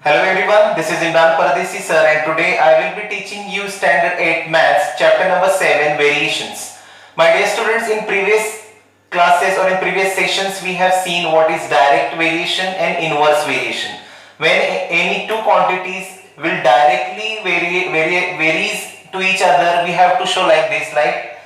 Hello everyone, this is Imran Paradesi sir and today I will be teaching you Standard 8 Maths chapter number 7 Variations. My dear students, in previous classes or in previous sessions we have seen what is direct variation and inverse variation. When any two quantities will directly varies to each other, we have to show like this, like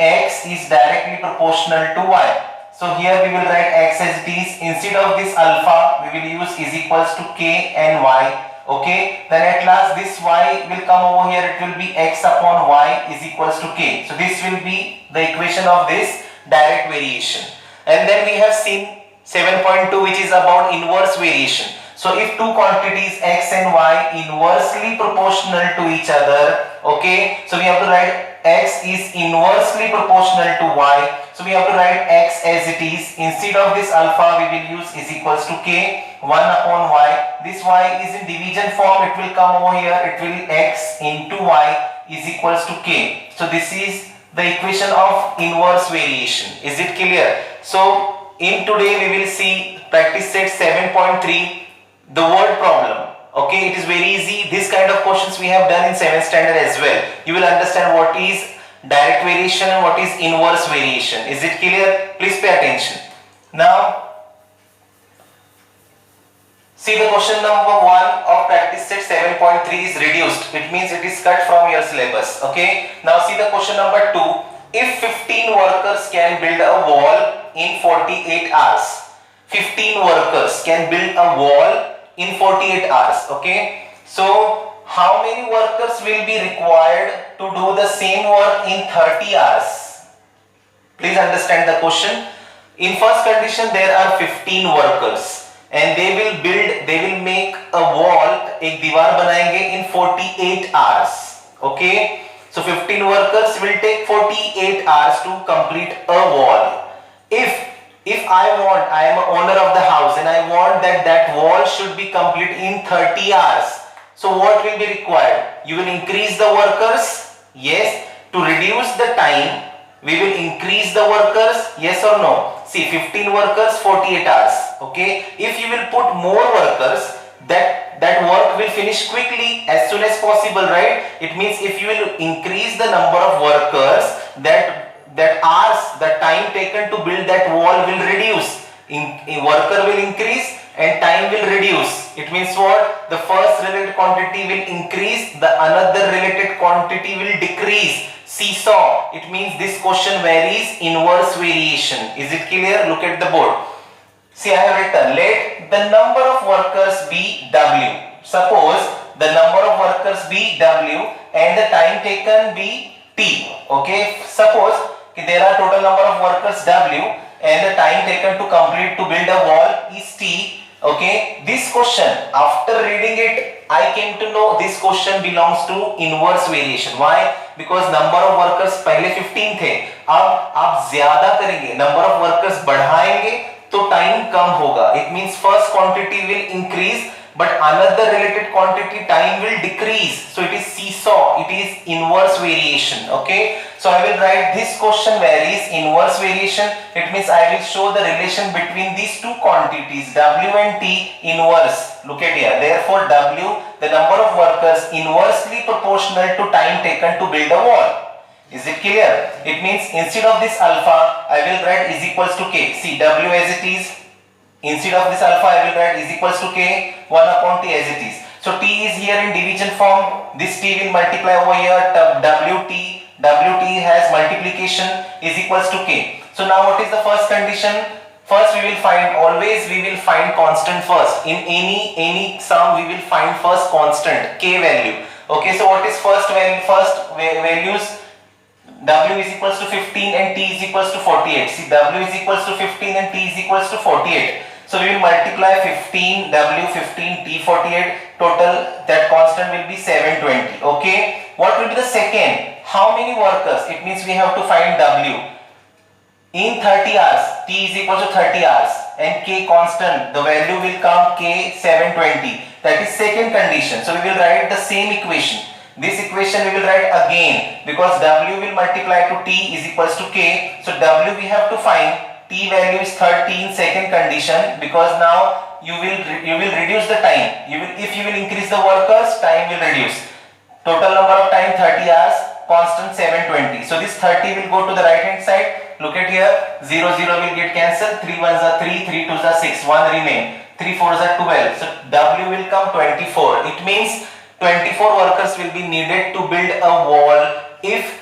x is directly proportional to y. So here we will write x as it is. Instead of this alpha, we will use is equals to k and y. Okay. Then at last this y will come over here. It will be x upon y is equals to k. So this will be the equation of this direct variation. And then we have seen 7.2, which is about inverse variation. So if two quantities x and y inversely proportional to each other, okay, so we have to write x is inversely proportional to y. So we have to write x as it is. Instead of this alpha, we will use is equals to k, 1 upon y. This y is in division form. It will come over here. It will x into y is equals to k. So this is the equation of inverse variation. Is it clear? So in today we will see practice set 7.3, the word problem. Okay, it is very easy. This kind of questions we have done in 7th standard as well. You will understand what is direct variation and what is inverse variation. Is it clear? Please pay attention. Now, see the question number 1 of practice set 7.3 is reduced. It means it is cut from your syllabus. Okay. Now see the question number 2. If 15 workers can build a wall in 48 hours. 15 workers can build a wall in 48 hours. Okay. So how many workers will be required to do the same work in 30 hours? Please understand the question. In first condition there are 15 workers and they will make a wall, एक दीवार बनाएंगे in 48 hours. Okay. So 15 workers will take 48 hours to complete a wall. If I am an owner of the house and I want that wall should be complete in 30 hours. So what will be required? You will increase the workers. Yes. To reduce the time, we will increase the workers. Yes or no? See, 15 workers, 48 hours. Okay. If you will put more workers, that work will finish quickly as soon as possible, right? It means if you will increase the number of workers, that hours, the time taken to build that wall will reduce. Worker will increase and time will reduce. It means what? The first related quantity will increase, the another related quantity will decrease. Seesaw. It means this question varies inverse variation. Is it clear? Look at the board. See, I have written, let the number of workers be W. Suppose the number of workers be W and the time taken be T. Okay. Suppose there are total number of workers W and the time taken to complete to build a wall is T. Okay. This question, after reading it, I came to know this question belongs to inverse variation. Why? Because number of workers पहले 15 थे, अब आप ज्यादा करेंगे, number of workers बढ़ाएंगे तो time कम होगा. It means first quantity will increase but another related quantity time will decrease. So it is seesaw. It is inverse variation. Okay. So I will write this question varies inverse variation. It means I will show the relation between these two quantities W and T inverse. Look at here. Therefore W, the number of workers, inversely proportional to time taken to build a wall. Is it clear? It means instead of this alpha, I will write is equals to k. See W as it is. Instead of this alpha, I will write is equals to k, 1 upon t as it is. So t is here in division form. This t will multiply over here. Wt has multiplication is equals to k. So now what is the first condition? First we will find, always we will find constant first. In any sum we will find first constant, k value. Okay, so what is first value? First values, W is equals to 15 and T is equals to 48. See, W is equals to 15 and T is equals to 48. So we will multiply 15, W 15, T 48. Total that constant will be 720. Okay. What will be the second? How many workers? It means we have to find W. In 30 hours, T is equal to 30 hours and K constant. The value will come K 720. That is second condition. So we will write the same equation. This equation we will write again because W will multiply to T is equals to K. So W we have to find. T value is 13, second condition, because now you will reduce the time. If you will increase the workers, time will reduce. Total number of time 30 hours, constant 720. So this 30 will go to the right hand side. Look at here, 0 0 will get cancelled. 3 1s are 3, 3 2s are 6, 1 remain. 3 4s are 12. So W will come 24. It means 24 workers will be needed to build a wall. If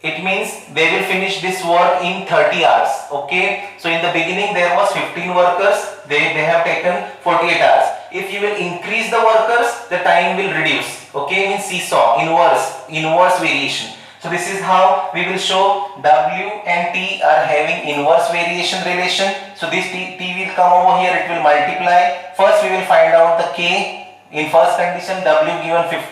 it means they will finish this work in 30 hours. Okay, so in the beginning there was 15 workers, they have taken 48 hours. If you will increase the workers, the time will reduce. Okay, means seesaw, inverse variation. So this is how we will show W and T are having inverse variation relation. So this T will come over here, it will multiply. First we will find out the K. In first condition, W given 15,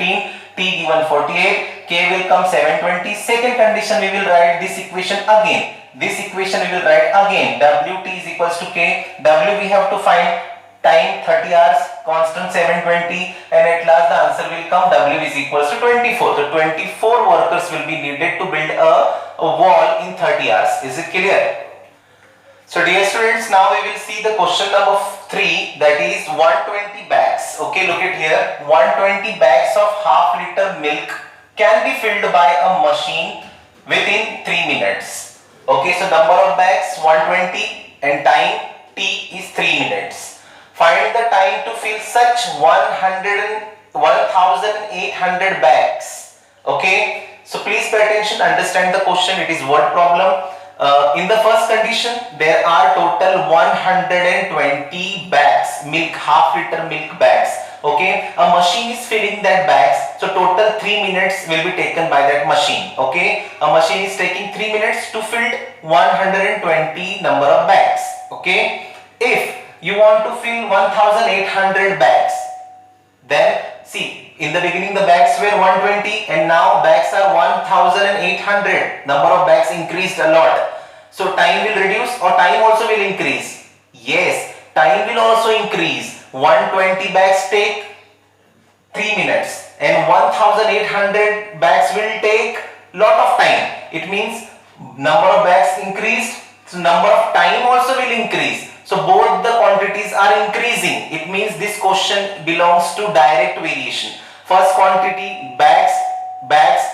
T given 48, K will come 720. Second condition, we will write this equation again. This equation we will write again. WT is equals to K. W we have to find time 30 hours, constant 720, and at last the answer will come. W is equals to 24. So 24 workers will be needed to build a wall in 30 hours. Is it clear? So dear students, now we will see the question number 3, that is 120 bags. Okay, look at here. 120 bags of half liter milk can be filled by a machine within 3 minutes. Okay, so number of bags 120 and time T is 3 minutes. Find the time to fill such 1,800 bags. Okay, so please pay attention, understand the question. It is word problem. In the first condition, there are total 120 bags, milk, half liter milk bags. Okay, a machine is filling that bags, so total 3 minutes will be taken by that machine. Okay, a machine is taking 3 minutes to fill 120 number of bags. Okay, if you want to fill 1,800 bags, then see, in the beginning the bags were 120 and now bags are 1,800. Number of bags increased a lot. So time will reduce or time also will increase? Yes, time will also increase. 120 bags take 3 minutes and 1,800 bags will take lot of time. It means number of bags increased, so number of time also will increase. So both the quantities are increasing. It means this question belongs to direct variation. First quantity bags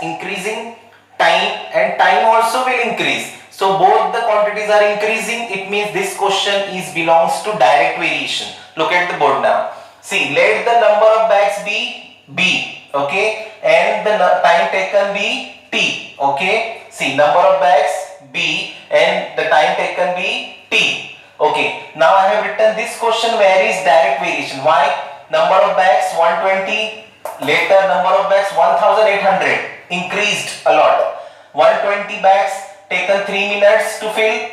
increasing, time also will increase. So both the quantities are increasing. It means this question belongs to direct variation. Look at the board now. See, let the number of bags be B, okay, and the time taken be T. Okay, see, number of bags B and the time taken be T. Okay, now I have written this question varies direct variation. Why? Number of bags 120, later number of bags 1,800, increased a lot. 120 bags taken 3 minutes to fill,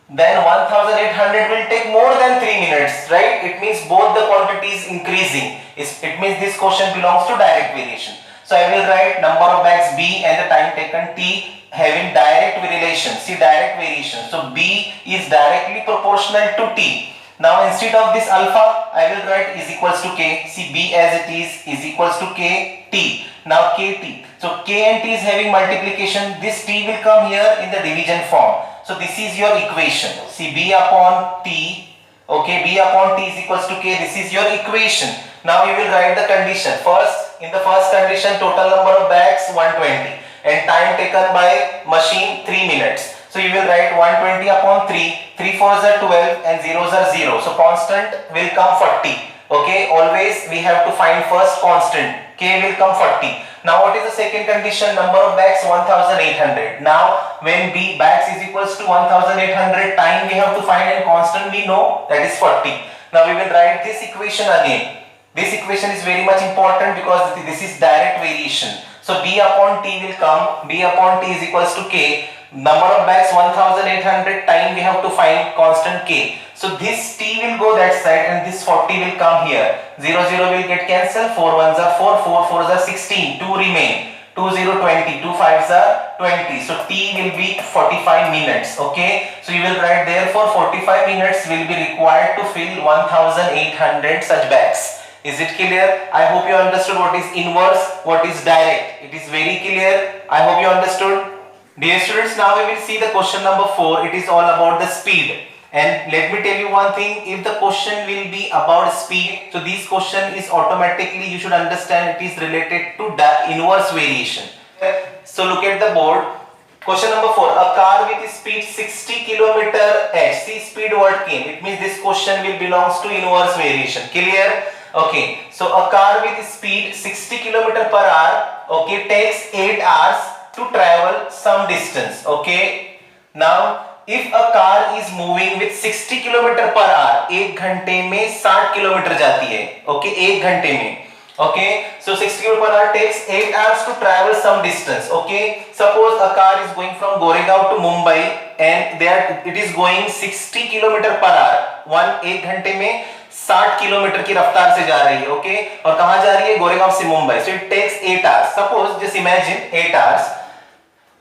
then 1,800 will take more than 3 minutes, right? It means both the quantities increasing. It means this question belongs to direct variation. So I will write number of bags B and the time taken T having direct relation. See, direct variation. So B is directly proportional to T. Now instead of this alpha, I will write is equals to K. See, B as it is equals to K T. Now KT. So K and T is having multiplication. This T will come here in the division form. So this is your equation. See, B upon T. Okay, B upon T is equals to K. This is your equation. Now you will write the condition. First, in the first condition, total number of bags 120 and time taken by machine 3 minutes. So you will write 120 upon 3, 3 4s are 12 and 0s are 0. So constant will come 40. Okay, always we have to find first constant. K will come 40. Now what is the second condition? Number of bags 1,800. Now when B bags is equals to 1,800, time we have to find and constant we know, that is 40. Now we will write this equation again. This equation is very much important because this is direct variation. So B upon T will come. B upon T is equals to K. Number of bags 1,800, time we have to find constant K. So this T will go that side and this 40 will come here. 0 0 will get cancelled. 4 1s are 4, 4 4s are 16. 2 remain. 2 0 20. 2 5s are 20. So T will be 45 minutes. Okay. So you will write therefore 45 minutes will be required to fill 1,800 such bags. Is it clear? I hope you understood what is inverse, what is direct. It is very clear. I hope you understood. Dear students, now we will see the question number 4. It is all about the speed. And let me tell you one thing, if the question will be about speed, so this question is automatically, you should understand, it is related to the inverse variation. So look at the board. Question number 4, a car with speed 60 km/h. See, speed word came, it means this question will belongs to inverse variation. Clear? Okay, so a car with speed 60 km/h, okay, takes 8 hours to travel some distance. Okay, now if a car is moving with 60 km/h, एक घंटे में 60 kilometre जाती है. Okay, एक घंटे में. Okay, so 60 km/h takes 8 hours to travel some distance. Okay, suppose a car is going from Goregaon to Mumbai and there it is going 60 km/h. एक घंटे में 60 किलोमीटर की रफ्तार से जा रही है. ओके, और कहां जा रही है? गोरेगांव से Mumbai. So it takes 8 hours. Suppose just imagine 8 hours.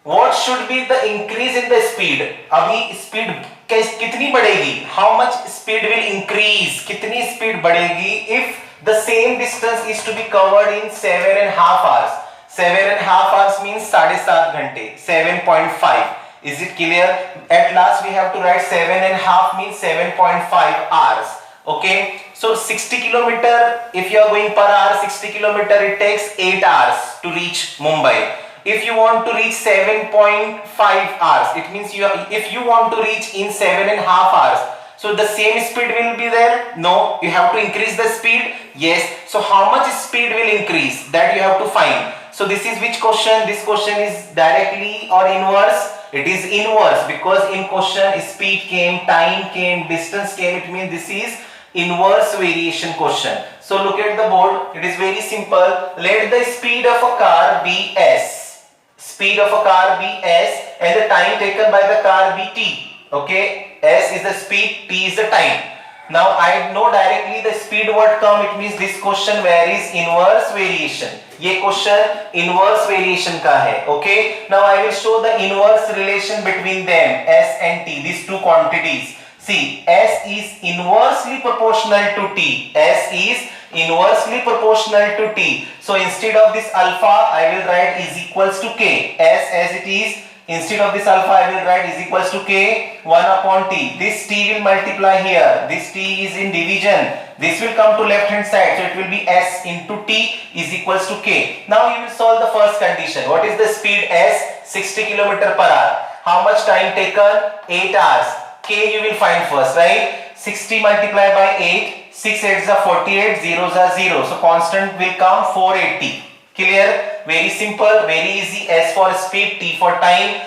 What should be the increase in the speed? अभी स्पीड कितनी बढ़ेगी? How much speed will increase? कितनी स्पीड बढ़ेगी if the same distance is to be covered in 7.5 hours? 7.5 hours means 7.5 घंटे. 7.5. Is it clear? At last we have to write 7.5 means 7.5 hours. Okay, so 60 kilometer, if you are going per hour 60 kilometer, it takes 8 hours to reach Mumbai. If you want to reach 7.5 hours, it means if you want to reach in 7.5 hours, so the same speed will be there? No, you have to increase the speed. Yes, so how much speed will increase, that you have to find. So this is which question? This question is directly or inverse? It is inverse, because in question speed came, time came, distance came. It means this is inverse variation question. So look at the board, it is very simple. Let the speed of a car be s. Speed of a car be s and the time taken by the car be t. Okay, s is the speed, t is the time. Now I know directly the speed what come, it means this question varies inverse variation. ये question inverse variation का है. Okay, now I will show the inverse relation between them, s and t, these two quantities. See, s is inversely proportional to t. S is inversely proportional to t. So instead of this alpha, I will write is equals to k. S as it is, instead of this alpha, I will write is equals to k 1 upon t. This t will multiply here. This t is in division. This will come to left hand side. So it will be s into t is equals to k. Now you will solve the first condition. What is the speed s? 60 km/h. How much time taken? 8 hours. K you will find first, right? 60 multiplied by 8, 6 8s are 48, 0s are 0. So constant will come 480. Clear? Very simple, very easy. S for speed, T for time.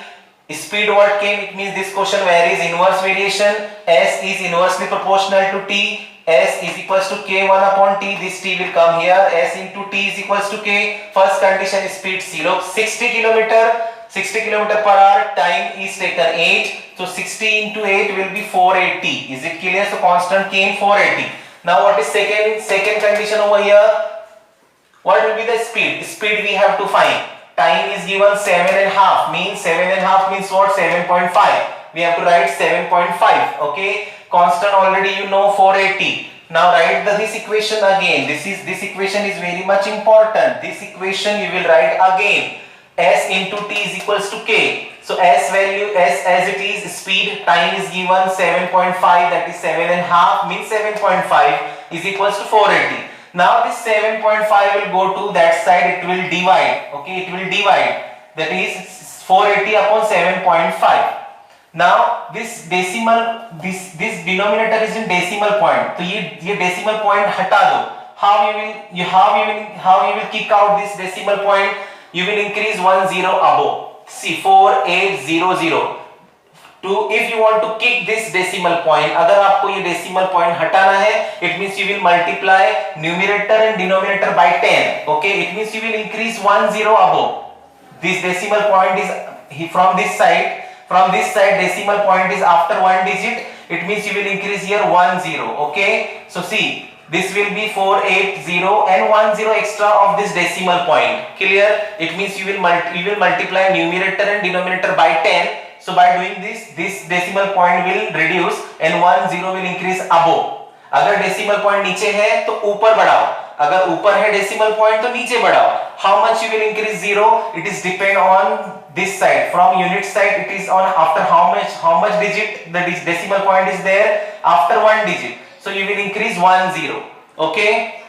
Speed what came? It means this question varies inverse variation. S is inversely proportional to T. S is equals to K 1 upon T. This T will come here. S into T is equals to K. First condition is speed 0, 60 km/h. Time is taken 8. So 60 into 8 will be 480. Is it clear? So constant came 480. Now what is second condition over here? What will be the speed? Speed we have to find. Time is given 7.5. Means 7.5 means what? 7.5. We have to write 7.5. Okay. Constant already you know 480. Now write this equation again. This equation is very much important. This equation you will write again. S into t is equals to k. So s value, s as it is, speed, time is given 7.5, that is 7.5 means 7.5 is equals to 480. Now this 7.5 will go to that side, it will divide. Okay, it will divide. That is 480 upon 7.5. Now this decimal, this denominator is in decimal point. तो ये decimal point हटा दो. How you will kick out this decimal point? You will increase 1 0 above. See, 4800. If you want to kick this decimal point, अगर आपको ये decimal point हटाना है, it means you will multiply numerator and denominator by 10. Okay, it means you will increase 1 0 above. This decimal point is from this side. From this side, decimal point is after 1 digit. It means you will increase here 1 0. Okay, so see. This will be 480 and 1 0 extra of this decimal point. Clear? It means you will multiply numerator and denominator by 10. So by doing this decimal point will reduce and 1 0 will increase above. अगर decimal point नीचे है तो ऊपर बढ़ाओ. अगर ऊपर है decimal point तो नीचे बढ़ाओ. How much you will increase 0? It is depend on this side. From unit side, it is on after how much digit the decimal point is there after one digit. So you will increase 1 0. Okay.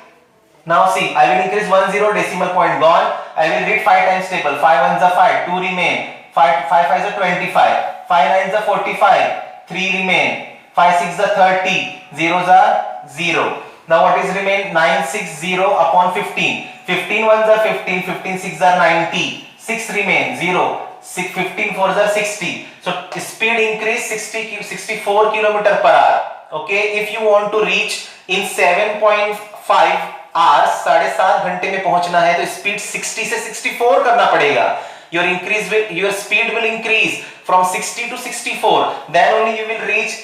Now see, I will increase 1 0, decimal point gone. I will read 5 times table. 5 1s are 5, 2 remain. 5 5 are 25. 5 9s are 45. 3 remain. 5 6 are 30. Zeros are 0. Now what is remain? 960 upon 15. 15 ones are 15. 15 6 are 90. 6 remain. 0. 15 fours are 60. So speed increase 64 kilometer per hour. Okay. If you want to reach in 7.5 hours, 7.5 घंटे में पहुंचना है तो speed 60 से 64 करना पड़ेगा. Your speed will increase from 60 to 64. Then only you will reach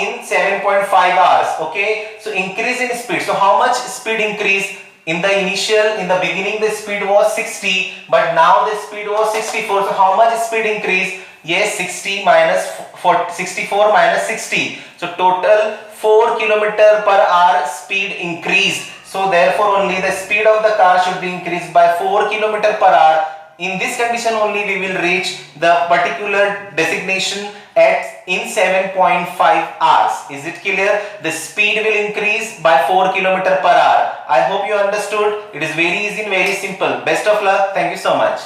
in 7.5 hours. Okay, so increase in speed. So how much speed increase? In the beginning the speed was 60, but now the speed was 64. So how much speed increase? Yes, 64 minus 60. So total 4 kilometer per hour speed increased. So therefore only the speed of the car should be increased by 4 kilometer per hour. In this condition only we will reach the particular destination in 7.5 hours. Is it clear? The speed will increase by 4 kilometer per hour. I hope you understood. It is very easy and very simple. Best of luck. Thank you so much.